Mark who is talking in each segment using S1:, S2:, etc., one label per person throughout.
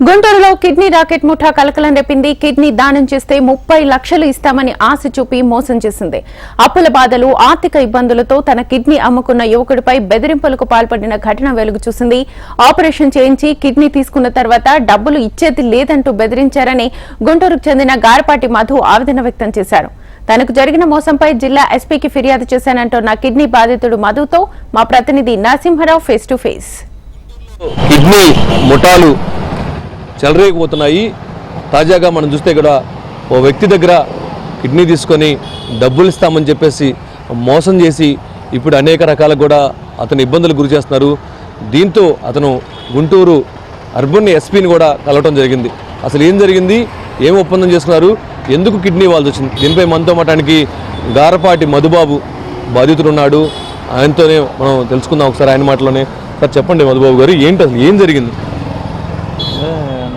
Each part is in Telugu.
S1: గుంటూరులో కిడ్నీ రాకెట్ ముఠా కలకలం రేపింది. కిడ్నీ దానం చేస్తే 30 లక్షలు ఇస్తామని ఆశ చూపి మోసం చేసింది. అప్పుల బాధలు, ఆర్థిక ఇబ్బందులతో తన కిడ్నీ అమ్ముకున్న యువకుడిపై బెదిరింపులకు పాల్పడిన ఘటన వెలుగు చూసింది. ఆపరేషన్ చేయించి కిడ్నీ తీసుకున్న తర్వాత డబ్బులు ఇచ్చేది లేదంటూ బెదిరించారని గుంటూరుకు చెందిన గారపాటి మధు ఆవేదన వ్యక్తం చేశారు. తనకు జరిగిన మోసంపై జిల్లా ఎస్పీకి ఫిర్యాదు చేశానంటున్న కిడ్నీ బాధితుడు మధుతో మా ప్రతినిధి Narasimha Rao face to face.
S2: Kidney ముఠాలు చెలరేగిపోతున్నాయి. తాజాగా మనం చూస్తే ఇక్కడ ఓ వ్యక్తి దగ్గర కిడ్నీ తీసుకొని డబ్బులు ఇస్తామని చెప్పేసి మోసం చేసి ఇప్పుడు అనేక రకాల కూడా అతను ఇబ్బందులు గురి చేస్తున్నారు. దీంతో అతను గుంటూరు అర్బన్ ఎస్పీని కూడా కలవటం జరిగింది. అసలు ఏం జరిగింది, ఏం ఒప్పందం చేసుకున్నారు, ఎందుకు కిడ్నీ ఇవ్వాల్సి వచ్చింది, దీనిపై మనతో మాట్లాడడానికి గారపాటి మధుబాబు బాధితుడు ఉన్నాడు. ఆయనతోనే మనం తెలుసుకుందాం ఒకసారి ఆయన మాటలోనే. సార్ చెప్పండి మధుబాబు గారు, ఏంటి అసలు ఏం జరిగింది?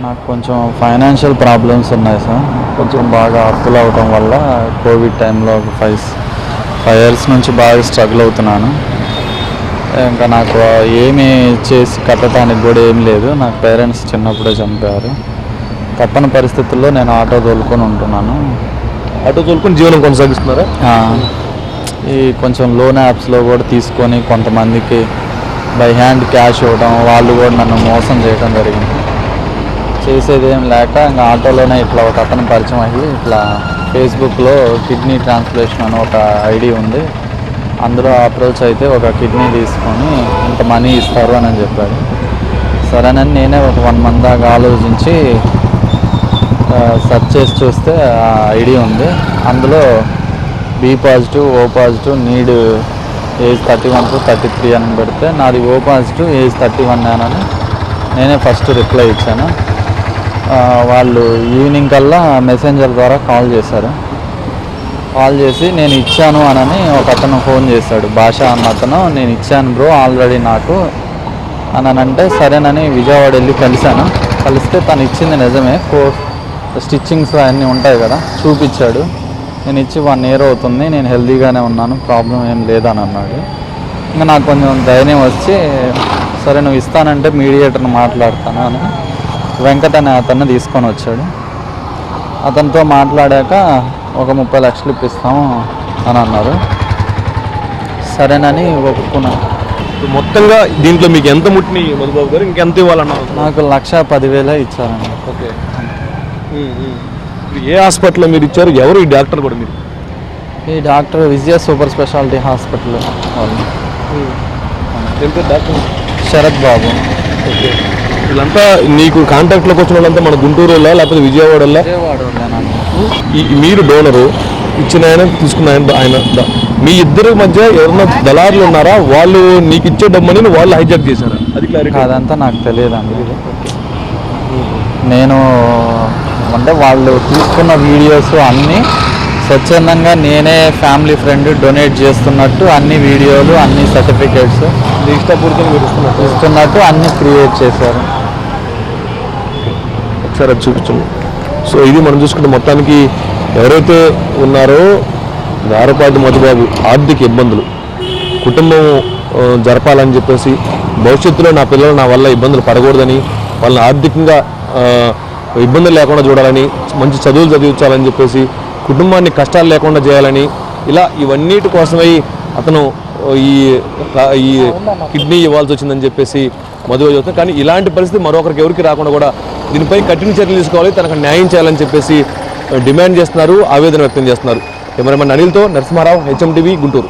S3: నాకు కొంచెం ఫైనాన్షియల్ ప్రాబ్లమ్స్ ఉన్నాయి సార్. కొంచెం బాగా అప్పులు అవటం వల్ల కోవిడ్ టైంలో ఒక 5 ఇయర్స్ నుంచి బాగా స్ట్రగుల్ అవుతున్నాను. ఇంకా నాకు ఏమి చేసి కట్టడానికి కూడా ఏం లేదు. నాకు పేరెంట్స్ చిన్నప్పుడే చనిపోయారు. తప్పని పరిస్థితుల్లో నేను ఆటో తోలుకొని ఉంటున్నాను.
S2: ఆటో తోలుకొని జీవనం కొనసాగిస్తున్నారా?
S3: ఈ కొంచెం లోన్ యాప్స్లో కూడా తీసుకొని కొంతమందికి బై హ్యాండ్ క్యాష్ ఇవ్వడం, వాళ్ళు కూడా నన్ను మోసం చేయడం జరిగింది. చేసేది ఏం లేక ఇంకా ఆటోలోనే ఇట్లా ఒక అతను పరిచయం అయ్యి ఇట్లా ఫేస్బుక్లో కిడ్నీ ట్రాన్స్ప్లాంటేషన్ అని ఒక ఐడి ఉంది, అందులో అప్రోచ్ అయితే ఒక కిడ్నీ తీసుకొని ఇంత మనీ ఇస్తారు అని చెప్పారు. సరేనని నేనే ఒక 1 month దాకా ఆలోచించి సెర్చ్ చేసి చూస్తే ఆ ఐడి ఉంది. అందులో B positive, O positive, need age 31 to 33 అని పెడితే నాది ఓ పాజిటివ్, ఏజ్ 31 అని నేనే ఫస్ట్ రిప్లై ఇచ్చాను. వాళ్ళు ఈవినింగ్ కల్లా మెసెంజర్ ద్వారా కాల్ చేశారు. కాల్ చేసి నేను ఇచ్చాను అని ఒక అతను ఫోన్ చేశాడు, భాష అన్న అతను. నేను ఇచ్చాను బ్రో ఆల్రెడీ నాకు అని అంటే సరేనని విజయవాడ వెళ్ళి కలిశాను. కలిస్తే తను ఇచ్చింది నిజమే, స్టిచ్చింగ్స్ అన్నీ ఉంటాయి కదా, చూపించాడు. నేను ఇచ్చి 1 year అవుతుంది, నేను హెల్తీగానే ఉన్నాను, ప్రాబ్లం ఏం లేదని అన్నాడు. ఇంకా నాకు కొంచెం ధైర్యం వచ్చి సరే నువ్వు ఇస్తానంటే మీడియేటర్ని మాట్లాడతాను అని వెంకట్ అనే అతన్ని తీసుకొని వచ్చాడు. అతనితో మాట్లాడాక ఒక 30 లక్షలు ఇప్పిస్తాము అని అన్నారు. సరేనని ఒప్పుకున్నాను.
S2: మొత్తంగా దీంట్లో మీకు ఎంత ముట్టినాయి మధుబాబు గారు, ఇంకెంత ఇవ్వాలన్నారు?
S3: నాకు 1,10,000 ఇచ్చారండి.
S2: ఓకే. ఏ హాస్పిటల్లో మీరు ఇచ్చారు, ఎవరు ఈ డాక్టర్ కూడా? మీరు
S3: ఈ డాక్టర్ విజయ సూపర్ స్పెషాలిటీ హాస్పిటల్ వాళ్ళు.
S2: డాక్టర్
S3: శరత్ బాబు.
S2: ఓకే. వీళ్ళంతా నీకు కాంటాక్ట్లోకి వచ్చిన వాళ్ళంతా మన గుంటూరులో లేకపోతే విజయవాడలో? మీరు డోనరు, ఇచ్చిన ఆయన తీసుకున్న ఆయన, మీ ఇద్దరి మధ్య ఎవరన్నా దళారులు ఉన్నారా? వాళ్ళు నీకు ఇచ్చే డబ్బుని వాళ్ళు హైజాక్ చేశారా? అది క్లారిటీ.
S3: అదంతా నాకు తెలియదండి. నేను అంటే వాళ్ళు తీసుకున్న వీడియోస్ అన్నీ స్వచ్ఛందంగా నేనే ఫ్యామిలీ ఫ్రెండ్ డొనేట్ చేస్తున్నట్టు అన్ని వీడియోలు, అన్ని సర్టిఫికేట్స్
S2: ఇష్టపూర్తిగా
S3: ఇస్తున్నట్టు అన్నీ క్రియేట్ చేశారు.
S2: ఒకసారి అది చూపించండి. సో ఇది మనం చూసుకుంటే మొత్తానికి ఎవరైతే ఉన్నారో గారపాటి మధుబాబు ఆర్థిక ఇబ్బందులు, కుటుంబం జరపాలని చెప్పేసి భవిష్యత్తులో నా పిల్లలు నా వల్ల ఇబ్బందులు పడకూడదని, వాళ్ళని ఆర్థికంగా ఇబ్బందులు లేకుండా చూడాలని, మంచి చదువులు చదివించాలని చెప్పేసి, కుటుంబాన్ని కష్టాలు లేకుండా చేయాలని, ఇలా ఇవన్నిటి కోసమై అతను ఈ కిడ్నీ ఇవ్వాల్సి వచ్చిందని చెప్పేసి మధుబాబు చెబుతాను. కానీ ఇలాంటి పరిస్థితి మరొకరికి ఎవరికి రాకుండా కూడా దీనిపై కఠిన చర్యలు తీసుకోవాలి, తనకు న్యాయం చేయాలని చెప్పేసి డిమాండ్ చేస్తున్నారు, ఆవేదన వ్యక్తం చేస్తున్నారు. కెమెరామెన్ అనిల్తో నరసింహారావు, HM TV, గుంటూరు.